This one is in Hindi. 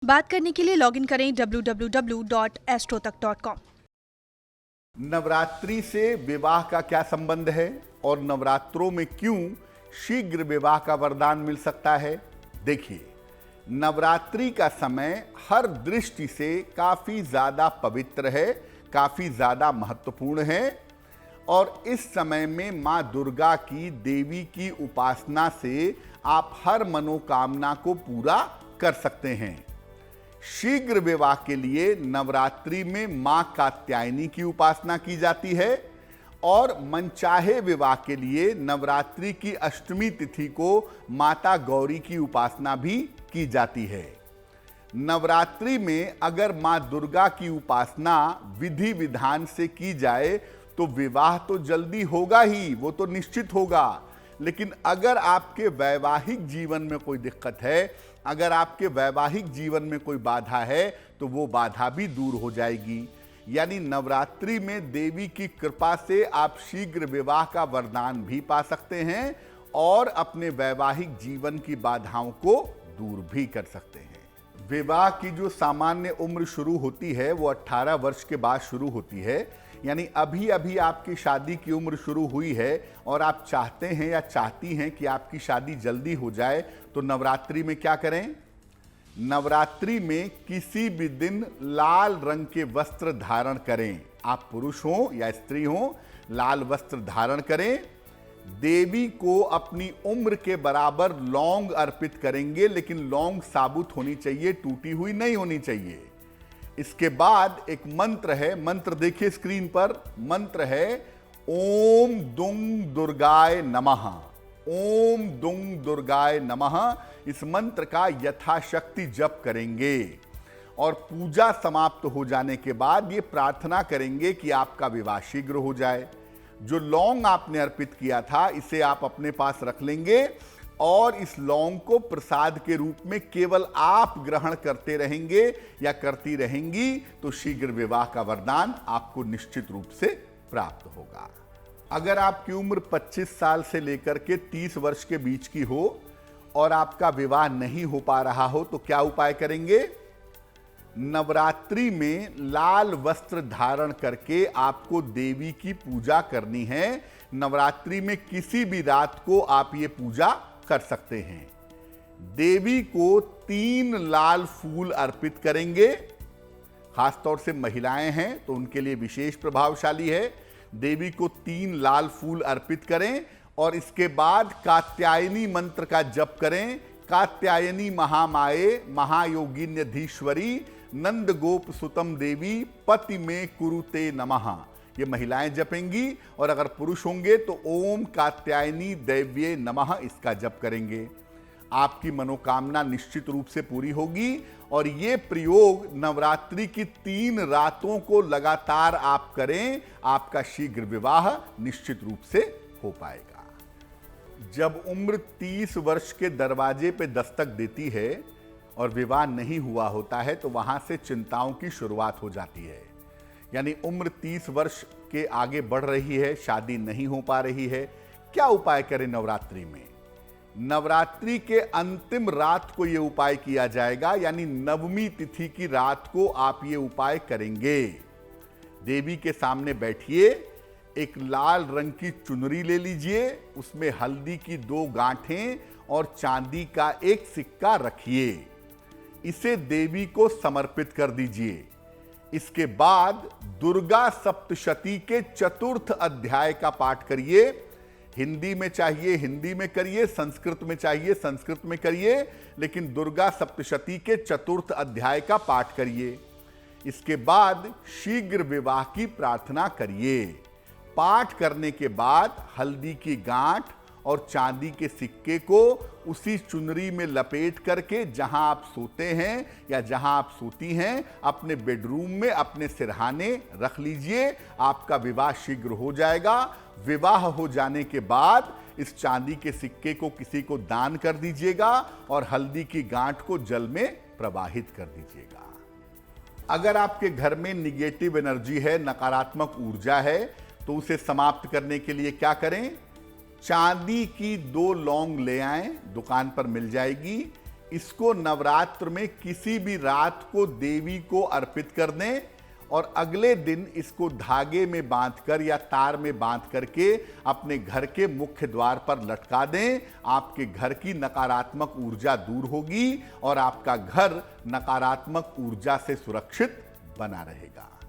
बात करने के लिए लॉगिन करें www.astrotak.com। नवरात्रि से विवाह का क्या संबंध है और नवरात्रों में क्यों शीघ्र विवाह का वरदान मिल सकता है? देखिए, नवरात्रि का समय हर दृष्टि से काफी ज्यादा पवित्र है, काफी ज्यादा महत्वपूर्ण है और इस समय में मां दुर्गा की देवी की उपासना से आप हर मनोकामना को पूरा कर सकते हैं। शीघ्र विवाह के लिए नवरात्रि में मां कात्यायनी की उपासना की जाती है और मनचाहे विवाह के लिए नवरात्रि की अष्टमी तिथि को माता गौरी की उपासना भी की जाती है। नवरात्रि में अगर मां दुर्गा की उपासना विधि विधान से की जाए तो विवाह तो जल्दी होगा ही, वो तो निश्चित होगा। लेकिन अगर आपके वैवाहिक जीवन में कोई दिक्कत है, अगर आपके वैवाहिक जीवन में कोई बाधा है तो वो बाधा भी दूर हो जाएगी। यानी नवरात्रि में देवी की कृपा से आप शीघ्र विवाह का वरदान भी पा सकते हैं और अपने वैवाहिक जीवन की बाधाओं को दूर भी कर सकते हैं। विवाह की जो सामान्य उम्र शुरू होती है वो 18 वर्ष के बाद शुरू होती है। यानी अभी अभी आपकी शादी की उम्र शुरू हुई है और आप चाहते हैं या चाहती हैं कि आपकी शादी जल्दी हो जाए, तो नवरात्रि में क्या करें? नवरात्रि में किसी भी दिन लाल रंग के वस्त्र धारण करें। आप पुरुष हो या स्त्री हो, लाल वस्त्र धारण करें। देवी को अपनी उम्र के बराबर लौंग अर्पित करेंगे, लेकिन लौंग साबुत होनी चाहिए, टूटी हुई नहीं होनी चाहिए। इसके बाद एक मंत्र है, मंत्र देखिए स्क्रीन पर। मंत्र है ओम दुंग दुर्गाय नमः। ओम दुंग दुर्गाय नमः। इस मंत्र का यथाशक्ति जप करेंगे और पूजा समाप्त हो जाने के बाद ये प्रार्थना करेंगे कि आपका विवाह शीघ्र हो जाए। जो लौंग आपने अर्पित किया था इसे आप अपने पास रख लेंगे और इस लौंग को प्रसाद के रूप में केवल आप ग्रहण करते रहेंगे या करती रहेंगी, तो शीघ्र विवाह का वरदान आपको निश्चित रूप से प्राप्त होगा। अगर आपकी उम्र 25 साल से लेकर के 30 वर्ष के बीच की हो और आपका विवाह नहीं हो पा रहा हो तो क्या उपाय करेंगे? नवरात्रि में लाल वस्त्र धारण करके आपको देवी की पूजा करनी है। नवरात्रि में किसी भी रात को आप ये पूजा कर सकते हैं। देवी को 3 लाल फूल अर्पित करेंगे। खासतौर से महिलाएं हैं तो उनके लिए विशेष प्रभावशाली है। देवी को 3 लाल फूल अर्पित करें और इसके बाद कात्यायनी मंत्र का जप करें। कात्यायनी महामाये महायोगिन्यधीश्वरी नंद गोप सुतम देवी पति में कुरुते नमः। ये महिलाएं जपेंगी और अगर पुरुष होंगे तो ओम कात्यायनी दैव्ये नमः इसका जप करेंगे। आपकी मनोकामना निश्चित रूप से पूरी होगी और ये प्रयोग नवरात्रि की 3 रातों को लगातार आप करें, आपका शीघ्र विवाह निश्चित रूप से हो पाएगा। जब उम्र 30 वर्ष के दरवाजे पे दस्तक देती है और विवाह नहीं हुआ होता है तो वहां से चिंताओं की शुरुआत हो जाती है। यानी उम्र 30 वर्ष के आगे बढ़ रही है, शादी नहीं हो पा रही है, क्या उपाय करें नवरात्रि में? नवरात्रि के अंतिम रात को यह उपाय किया जाएगा, यानी नवमी तिथि की रात को आप ये उपाय करेंगे। देवी के सामने बैठिए, एक लाल रंग की चुनरी ले लीजिए, उसमें हल्दी की 2 गांठें और चांदी का एक सिक्का रखिए। इसे देवी को समर्पित कर दीजिए। इसके बाद दुर्गा सप्तशती के 4th अध्याय का पाठ करिए। हिंदी में चाहिए हिंदी में करिए, संस्कृत में चाहिए संस्कृत में करिए, लेकिन दुर्गा सप्तशती के 4th अध्याय का पाठ करिए। इसके बाद शीघ्र विवाह की प्रार्थना करिए। पाठ करने के बाद हल्दी की गांठ और चांदी के सिक्के को उसी चुनरी में लपेट करके जहां आप सोते हैं या जहां आप सोती हैं अपने बेडरूम में अपने सिरहाने रख लीजिए। आपका विवाह शीघ्र हो जाएगा। विवाह हो जाने के बाद इस चांदी के सिक्के को किसी को दान कर दीजिएगा और हल्दी की गांठ को जल में प्रवाहित कर दीजिएगा। अगर आपके घर में निगेटिव एनर्जी है, नकारात्मक ऊर्जा है, तो उसे समाप्त करने के लिए क्या करें? चांदी की 2 लौंग ले आएं, दुकान पर मिल जाएगी। इसको नवरात्र में किसी भी रात को देवी को अर्पित कर दें और अगले दिन इसको धागे में बांधकर या तार में बांध करके अपने घर के मुख्य द्वार पर लटका दें। आपके घर की नकारात्मक ऊर्जा दूर होगी और आपका घर नकारात्मक ऊर्जा से सुरक्षित बना रहेगा।